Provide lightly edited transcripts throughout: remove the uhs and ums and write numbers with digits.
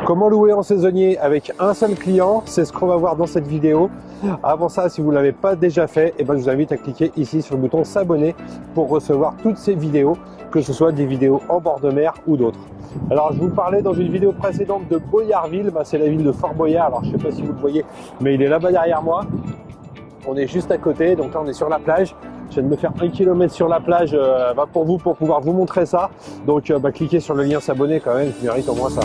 Comment louer en saisonnier avec un seul client, c'est ce qu'on va voir dans cette vidéo. Avant ça, si vous ne l'avez pas déjà fait, je vous invite à cliquer ici sur le bouton s'abonner pour recevoir toutes ces vidéos, que ce soit des vidéos en bord de mer ou d'autres. Alors je vous parlais dans une vidéo précédente de Boyardville, c'est la ville de Fort Boyard. Alors je ne sais pas si vous le voyez, mais il est là-bas derrière moi. On est juste à côté, donc là on est sur la plage. Je viens de me faire 1 km sur la plage pour vous, pour pouvoir vous montrer ça. Donc cliquez sur le lien s'abonner quand même, je mérite au moins ça.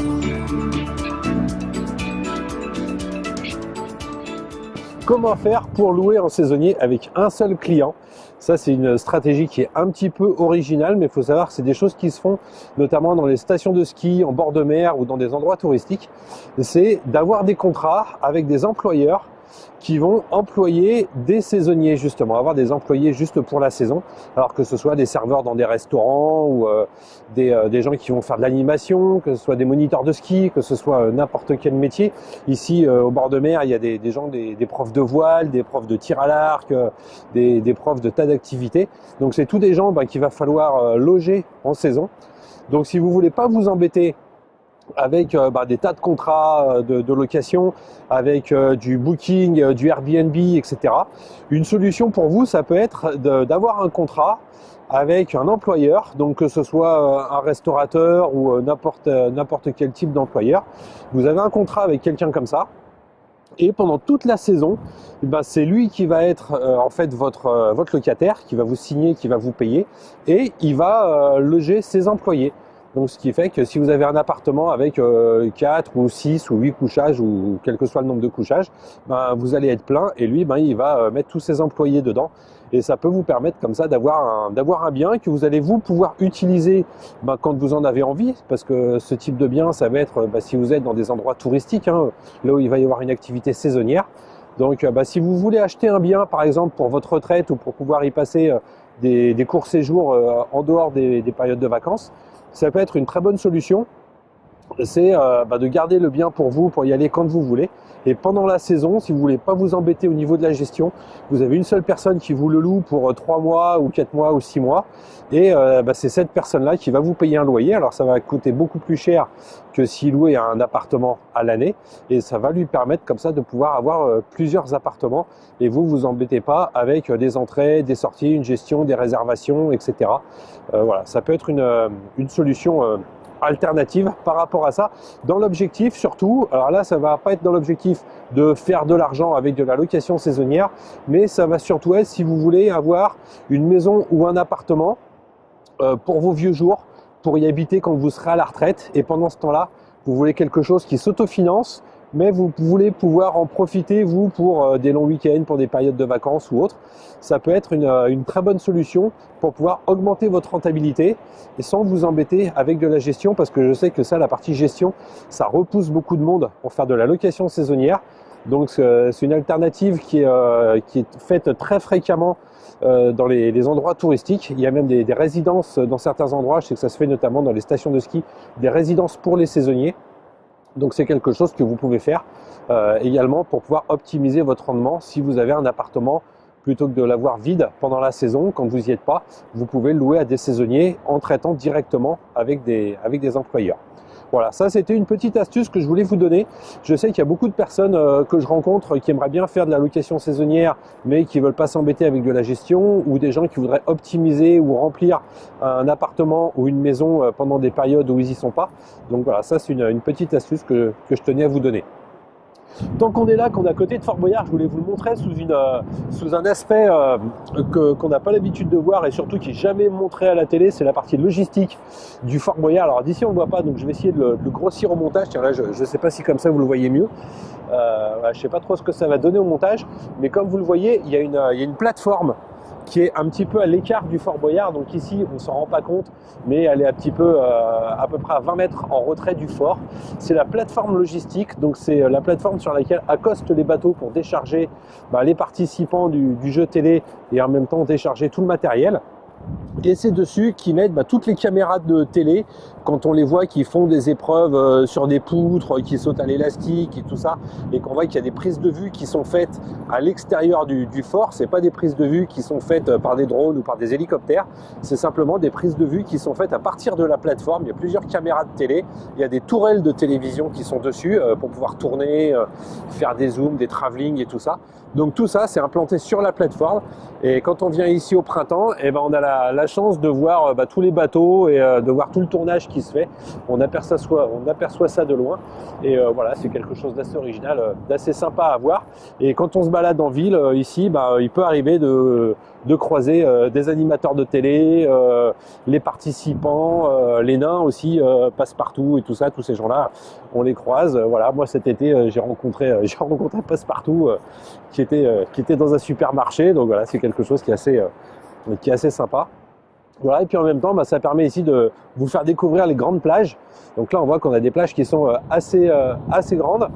Comment faire pour louer en saisonnier avec un seul client? Ça, c'est une stratégie qui est un petit peu originale, mais il faut savoir que c'est des choses qui se font notamment dans les stations de ski, en bord de mer ou dans des endroits touristiques. C'est d'avoir des contrats avec des employeurs qui vont employer des saisonniers, justement, avoir des employés juste pour la saison, alors que ce soit des serveurs dans des restaurants ou des gens qui vont faire de l'animation, que ce soit des moniteurs de ski, que ce soit n'importe quel métier. Ici, au bord de mer, il y a des gens, des profs de voile, des profs de tir à l'arc, des profs de tas d'activités. Donc c'est tous des gens qu'il va falloir loger en saison. Donc si vous voulez pas vous embêter avec des tas de contrats de location, avec du booking, du Airbnb, etc. Une solution pour vous, ça peut être d'avoir un contrat avec un employeur, donc que ce soit un restaurateur ou n'importe quel type d'employeur. Vous avez un contrat avec quelqu'un comme ça, et pendant toute la saison, c'est lui qui va être en fait votre locataire, qui va vous signer, qui va vous payer, et il va loger ses employés. Donc ce qui fait que si vous avez un appartement avec 4 ou 6 ou 8 couchages ou quel que soit le nombre de couchages, vous allez être plein et lui il va mettre tous ses employés dedans et ça peut vous permettre comme ça d'avoir un bien que vous allez pouvoir utiliser quand vous en avez envie, parce que ce type de bien ça va être si vous êtes dans des endroits touristiques, là où il va y avoir une activité saisonnière. Donc si vous voulez acheter un bien par exemple pour votre retraite ou pour pouvoir y passer des courts séjours en dehors des périodes de vacances, ça peut être une très bonne solution. C'est de garder le bien pour vous, pour y aller quand vous voulez. Et pendant la saison, si vous voulez pas vous embêter au niveau de la gestion, vous avez une seule personne qui vous le loue pour 3 mois ou 4 mois ou 6 mois. Et c'est cette personne-là qui va vous payer un loyer. Alors ça va coûter beaucoup plus cher que s'il louait un appartement à l'année. Et ça va lui permettre comme ça de pouvoir avoir plusieurs appartements. Et vous embêtez pas avec des entrées, des sorties, une gestion, des réservations, etc. Voilà, ça peut être une solution alternative par rapport à ça, dans l'objectif surtout. Alors là, ça va pas être dans l'objectif de faire de l'argent avec de la location saisonnière, mais ça va surtout être si vous voulez avoir une maison ou un appartement pour vos vieux jours, pour y habiter quand vous serez à la retraite, et pendant ce temps-là, vous voulez quelque chose qui s'autofinance, mais vous voulez pouvoir en profiter, vous, pour des longs week-ends, pour des périodes de vacances ou autres. Ça peut être une très bonne solution pour pouvoir augmenter votre rentabilité et sans vous embêter avec de la gestion, parce que je sais que ça, la partie gestion, ça repousse beaucoup de monde pour faire de la location saisonnière. Donc c'est une alternative qui est faite très fréquemment dans les endroits touristiques. Il y a même des résidences dans certains endroits, je sais que ça se fait notamment dans les stations de ski, des résidences pour les saisonniers. Donc c'est quelque chose que vous pouvez faire également pour pouvoir optimiser votre rendement. Si vous avez un appartement, plutôt que de l'avoir vide pendant la saison, quand vous n'y êtes pas, vous pouvez le louer à des saisonniers en traitant directement avec des employeurs. Voilà, ça c'était une petite astuce que je voulais vous donner. Je sais qu'il y a beaucoup de personnes que je rencontre qui aimeraient bien faire de la location saisonnière, mais qui ne veulent pas s'embêter avec de la gestion, ou des gens qui voudraient optimiser ou remplir un appartement ou une maison pendant des périodes où ils n'y sont pas. Donc voilà, ça c'est une petite astuce que je tenais à vous donner. Tant qu'on est là, qu'on est à côté de Fort Boyard, je voulais vous le montrer sous un aspect qu'on n'a pas l'habitude de voir et surtout qui n'est jamais montré à la télé. C'est la partie logistique du Fort Boyard. Alors d'ici on ne le voit pas, donc je vais essayer de le grossir au montage. Tiens là, je ne sais pas si comme ça vous le voyez mieux. Je ne sais pas trop ce que ça va donner au montage, mais comme vous le voyez, il y a une plateforme qui est un petit peu à l'écart du Fort Boyard. Donc ici, on ne s'en rend pas compte, mais elle est à peu près à 20 mètres en retrait du fort. C'est la plateforme logistique, donc c'est la plateforme sur laquelle accostent les bateaux pour décharger les participants du jeu télé et en même temps décharger tout le matériel. Et c'est dessus qu'ils mettent toutes les caméras de télé, quand on les voit qui font des épreuves sur des poutres, qui sautent à l'élastique et tout ça, et qu'on voit qu'il y a des prises de vue qui sont faites à l'extérieur du fort. C'est pas des prises de vue qui sont faites par des drones ou par des hélicoptères, c'est simplement des prises de vue qui sont faites à partir de la plateforme. Il y a plusieurs caméras de télé, il y a des tourelles de télévision qui sont dessus pour pouvoir tourner, faire des zooms, des travelling et tout ça. Donc tout ça, c'est implanté sur la plateforme. Et quand on vient ici au printemps, on a la chance de voir tous les bateaux et de voir tout le tournage qui se fait. On aperçoit ça de loin. Et voilà, c'est quelque chose d'assez original, d'assez sympa à voir. Et quand on se balade en ville, ici, il peut arriver de croiser des animateurs de télé, les participants, les nains aussi, Passepartout et tout ça, tous ces gens-là, on les croise. Voilà, moi cet été, j'ai rencontré Passepartout qui était dans un supermarché. Donc voilà, c'est quelque chose qui est assez sympa. Voilà, et puis en même temps, ça permet ici de vous faire découvrir les grandes plages. Donc là, on voit qu'on a des plages qui sont assez grandes.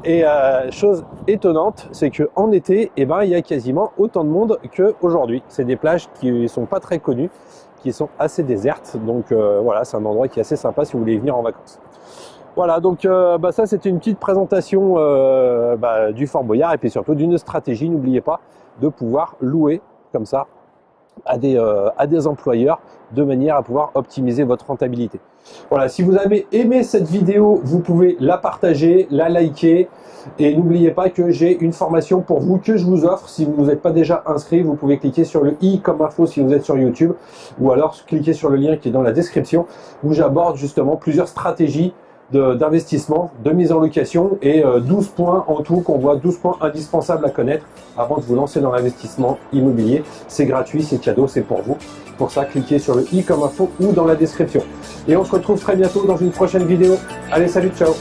Et chose étonnante, c'est qu'en été, il y a quasiment autant de monde qu'aujourd'hui. C'est des plages qui sont pas très connues, qui sont assez désertes. Donc voilà, c'est un endroit qui est assez sympa si vous voulez venir en vacances. Voilà, donc ça c'était une petite présentation du Fort Boyard et puis surtout d'une stratégie. N'oubliez pas de pouvoir louer comme ça à des employeurs de manière à pouvoir optimiser votre rentabilité. Voilà, si vous avez aimé cette vidéo, vous pouvez la partager, la liker et n'oubliez pas que j'ai une formation pour vous que je vous offre. Si vous n'êtes pas déjà inscrit, vous pouvez cliquer sur le i comme info si vous êtes sur YouTube ou alors cliquer sur le lien qui est dans la description où j'aborde justement plusieurs stratégies d'investissement, de mise en location et 12 points en tout qu'on voit, 12 points indispensables à connaître avant de vous lancer dans l'investissement immobilier. C'est gratuit, c'est cadeau, c'est pour vous. Pour ça, cliquez sur le i comme info ou dans la description. Et on se retrouve très bientôt dans une prochaine vidéo. Allez, salut, ciao!